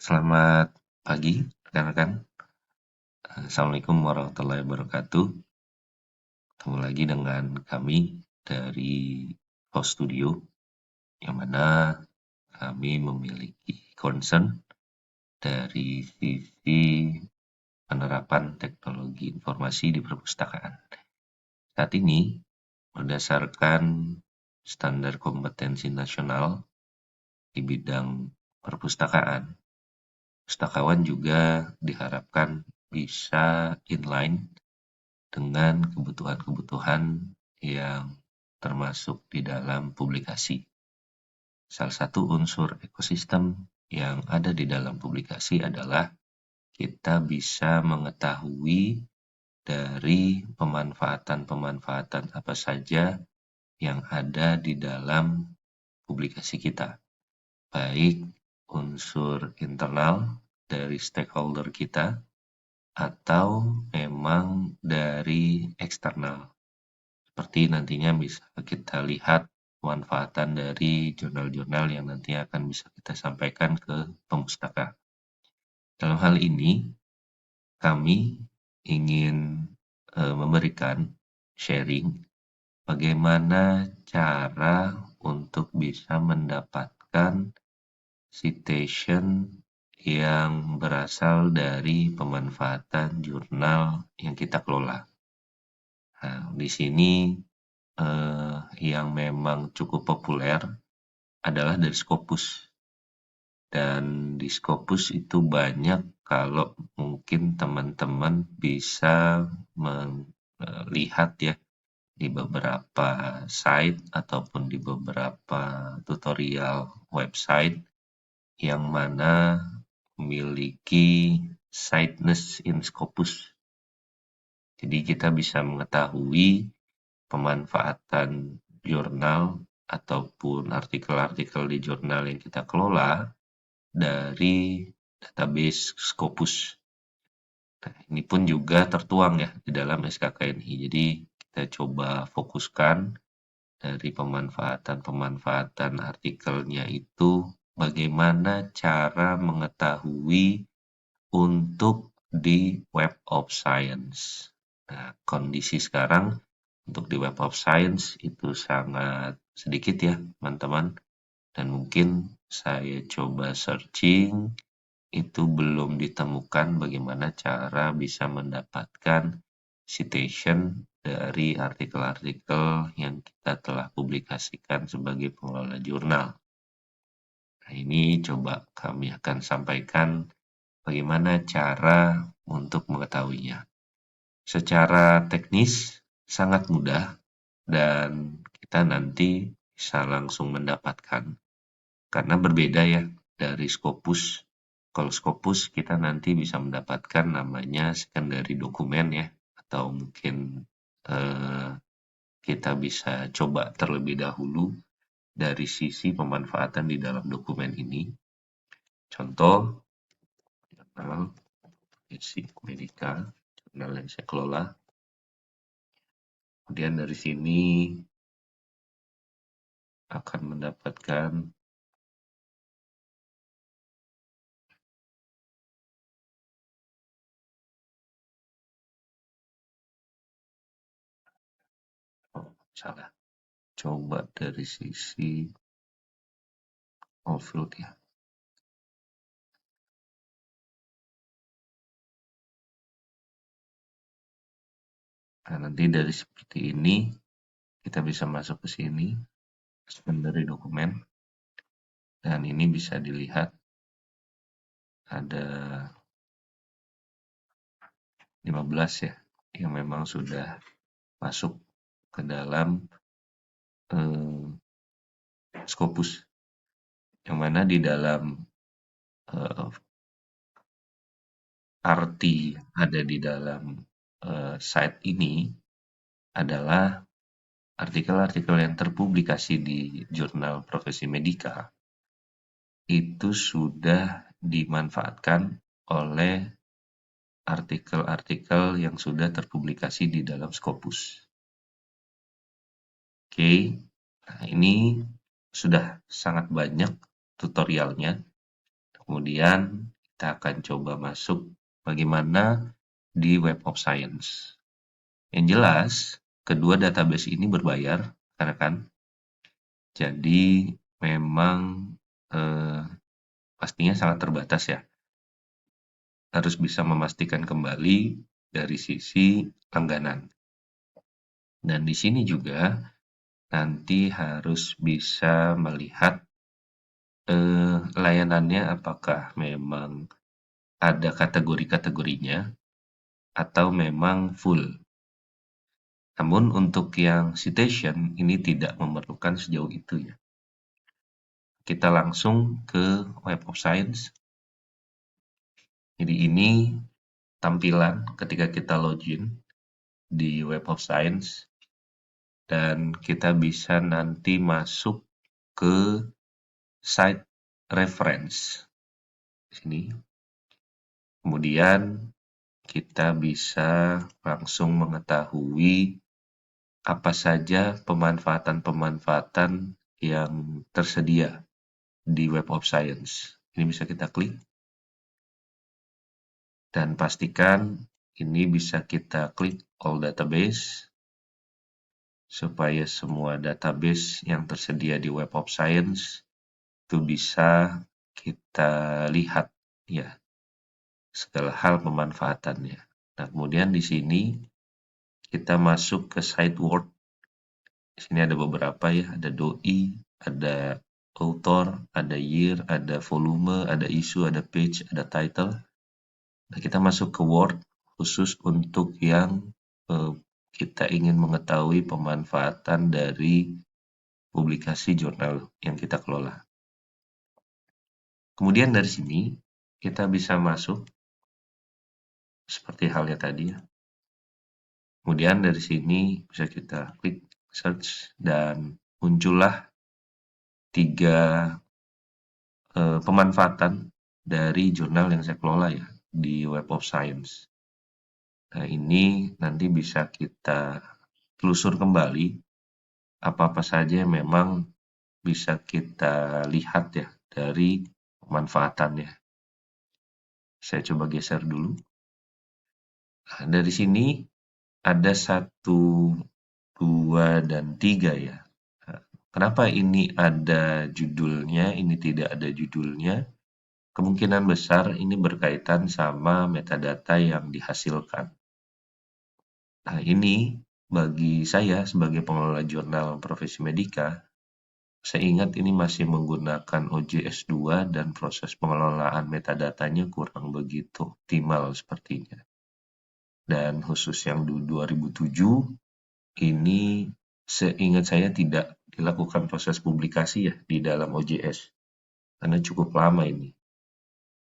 Selamat pagi, rekan-rekan. Assalamualaikum warahmatullahi wabarakatuh. Ketemu lagi dengan kami dari Host Studio, yang mana kami memiliki concern dari sisi penerapan teknologi informasi di perpustakaan. Saat ini, berdasarkan standar kompetensi nasional di bidang perpustakaan, pustakawan juga diharapkan bisa inline dengan kebutuhan-kebutuhan yang termasuk di dalam publikasi. Salah satu unsur ekosistem yang ada di dalam publikasi adalah kita bisa mengetahui dari pemanfaatan-pemanfaatan apa saja yang ada di dalam publikasi kita, baik unsur internal dari stakeholder kita atau memang dari eksternal. Seperti nantinya bisa kita lihat pemanfaatan dari jurnal-jurnal yang nanti akan bisa kita sampaikan ke pemustaka. Dalam hal ini, kami ingin memberikan sharing bagaimana cara untuk bisa mendapatkan citation yang berasal dari pemanfaatan jurnal yang kita kelola. Nah, di sini yang memang cukup populer adalah dari Scopus. Dan di Scopus itu banyak, kalau mungkin teman-teman bisa melihat ya di beberapa site ataupun di beberapa tutorial website yang mana memiliki Sightness in Scopus. Jadi kita bisa mengetahui pemanfaatan jurnal ataupun artikel-artikel di jurnal yang kita kelola dari database Scopus. Nah, ini pun juga tertuang ya di dalam SKKNI. Jadi kita coba fokuskan dari pemanfaatan-pemanfaatan artikelnya itu bagaimana cara mengetahui untuk di Web of Science. Nah, kondisi sekarang untuk di Web of Science itu sangat sedikit ya, teman-teman. Dan mungkin saya coba searching, itu belum ditemukan bagaimana cara bisa mendapatkan citation dari artikel-artikel yang kita telah publikasikan sebagai pengelola jurnal. Nah, ini coba kami akan sampaikan bagaimana cara untuk mengetahuinya. Secara teknis sangat mudah dan kita nanti bisa langsung mendapatkan. Karena berbeda ya dari Scopus. Kalau Scopus kita nanti bisa mendapatkan namanya secondary dokumen ya, atau mungkin kita bisa coba terlebih dahulu dari sisi pemanfaatan di dalam dokumen ini. Contoh, jurnal Medika, jurnal yang saya kelola. Kemudian dari sini akan mendapatkan salah. Coba dari sisi Allfield ya. Nah, nanti dari seperti ini kita bisa masuk ke sini, secondary dokumen, dan ini bisa dilihat ada 15 ya yang memang sudah masuk ke dalam Scopus, yang mana di dalam arti ada di dalam site ini adalah artikel-artikel yang terpublikasi di jurnal Profesi Medika itu sudah dimanfaatkan oleh artikel-artikel yang sudah terpublikasi di dalam Scopus. Oke, nah ini sudah sangat banyak tutorialnya. Kemudian kita akan coba masuk bagaimana di Web of Science. Yang jelas, kedua database ini berbayar, kan? Jadi memang pastinya sangat terbatas ya. Harus bisa memastikan kembali dari sisi langganan. Dan di sini juga nanti harus bisa melihat layanannya apakah memang ada kategori-kategorinya atau memang full. Namun untuk yang citation ini tidak memerlukan sejauh itu ya. Kita langsung ke Web of Science. Jadi ini tampilan ketika kita login di Web of Science dan kita bisa nanti masuk ke site reference sini. Kemudian kita bisa langsung mengetahui apa saja pemanfaatan-pemanfaatan yang tersedia di Web of Science. Ini bisa kita klik dan pastikan ini bisa kita klik all database supaya semua database yang tersedia di Web of Science itu bisa kita lihat ya segala hal pemanfaatannya. Nah, kemudian di sini kita masuk ke site Word. Di sini ada beberapa ya, ada doi, ada author, ada year, ada volume, ada issue, ada page, ada title. Nah, kita masuk ke Word khusus untuk yang kita ingin mengetahui pemanfaatan dari publikasi jurnal yang kita kelola. Kemudian dari sini kita bisa masuk seperti halnya tadi ya. Kemudian dari sini bisa kita klik search dan muncullah 3 pemanfaatan dari jurnal yang saya kelola ya di Web of Science. Nah, ini nanti bisa kita telusur kembali apa-apa saja yang memang bisa kita lihat ya dari pemanfaatannya. Saya coba geser dulu. Nah, dari sini ada 1, 2, dan 3 ya. Nah, kenapa ini ada judulnya, ini tidak ada judulnya? Kemungkinan besar ini berkaitan sama metadata yang dihasilkan. Nah, ini bagi saya sebagai pengelola jurnal Profesi Medika, saya ingat ini masih menggunakan OJS 2 dan proses pengelolaan metadatanya kurang begitu optimal sepertinya. Dan khusus yang di 2007, ini seingat saya tidak dilakukan proses publikasi ya di dalam OJS. Karena cukup lama ini.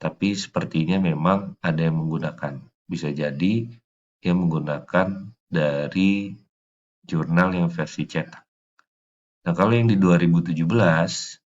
Tapi sepertinya memang ada yang menggunakan. Bisa jadi yang menggunakan dari jurnal yang versi cetak. Nah, kalau yang di 2017,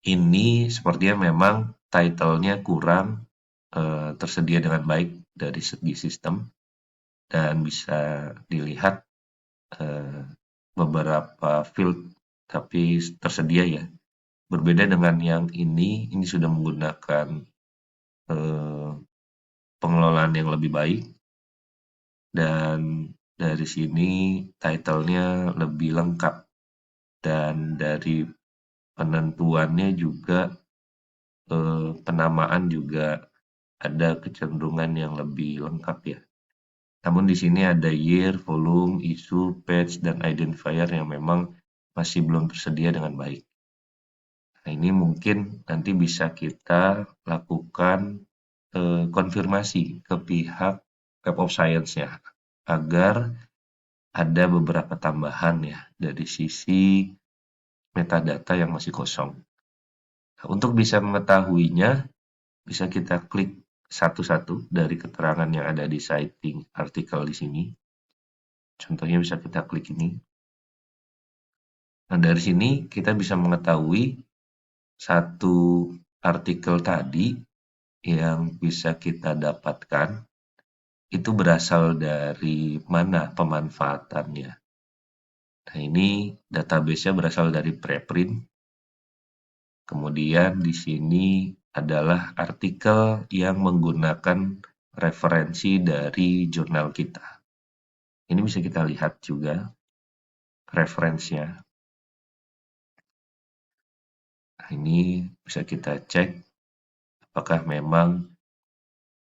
ini sepertinya memang title-nya kurang tersedia dengan baik dari segi sistem dan bisa dilihat beberapa field tapi tersedia ya. Berbeda dengan yang ini sudah menggunakan pengelolaan yang lebih baik dan dari sini title-nya lebih lengkap dan dari penentuannya juga penamaan juga ada kecenderungan yang lebih lengkap ya. Namun di sini ada year, volume, issue, page, dan identifier yang memang masih belum tersedia dengan baik. Nah, ini mungkin nanti bisa kita lakukan konfirmasi ke pihak Web of Science-nya agar ada beberapa tambahan ya dari sisi metadata yang masih kosong. Nah, untuk bisa mengetahuinya, bisa kita klik satu-satu dari keterangan yang ada di citing artikel di sini. Contohnya bisa kita klik ini. Nah, dari sini kita bisa mengetahui satu artikel tadi yang bisa kita dapatkan itu berasal dari mana pemanfaatannya. Nah, ini database-nya berasal dari preprint. Kemudian di sini adalah artikel yang menggunakan referensi dari jurnal kita. Ini bisa kita lihat juga referensinya. Nah, ini bisa kita cek apakah memang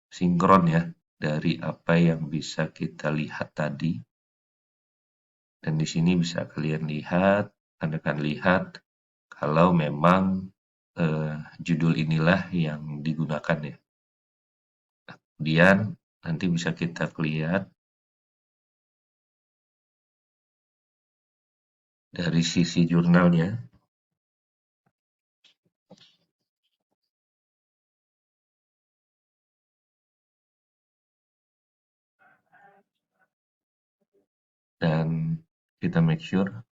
sinkron ya dari apa yang bisa kita lihat tadi. Dan di sini bisa kalian lihat, Anda akan lihat kalau memang judul inilah yang digunakan ya. Kemudian nanti bisa kita lihat dari sisi jurnalnya. Dan kita make sure.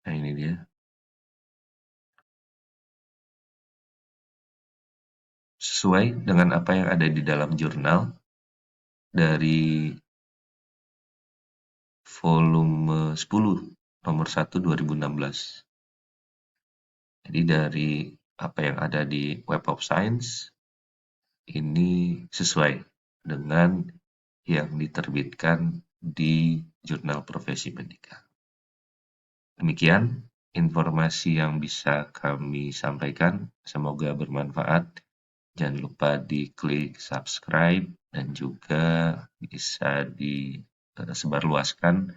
Nah, ini dia. Sesuai dengan apa yang ada di dalam jurnal dari volume 10 nomor 1 2016. Jadi dari apa yang ada di Web of Science ini sesuai dengan yang diterbitkan di Jurnal Profesi Medika. Demikian informasi yang bisa kami sampaikan. Semoga bermanfaat. Jangan lupa diklik subscribe dan juga bisa disebarluaskan.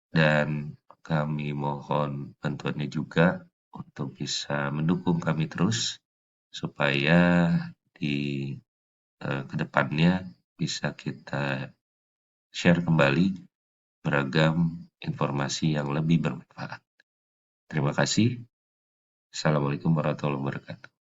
Dan kami mohon bantuannya juga untuk bisa mendukung kami terus supaya di kedepannya bisa kita share kembali beragam informasi yang lebih bermanfaat. Terima kasih. Assalamualaikum warahmatullahi wabarakatuh.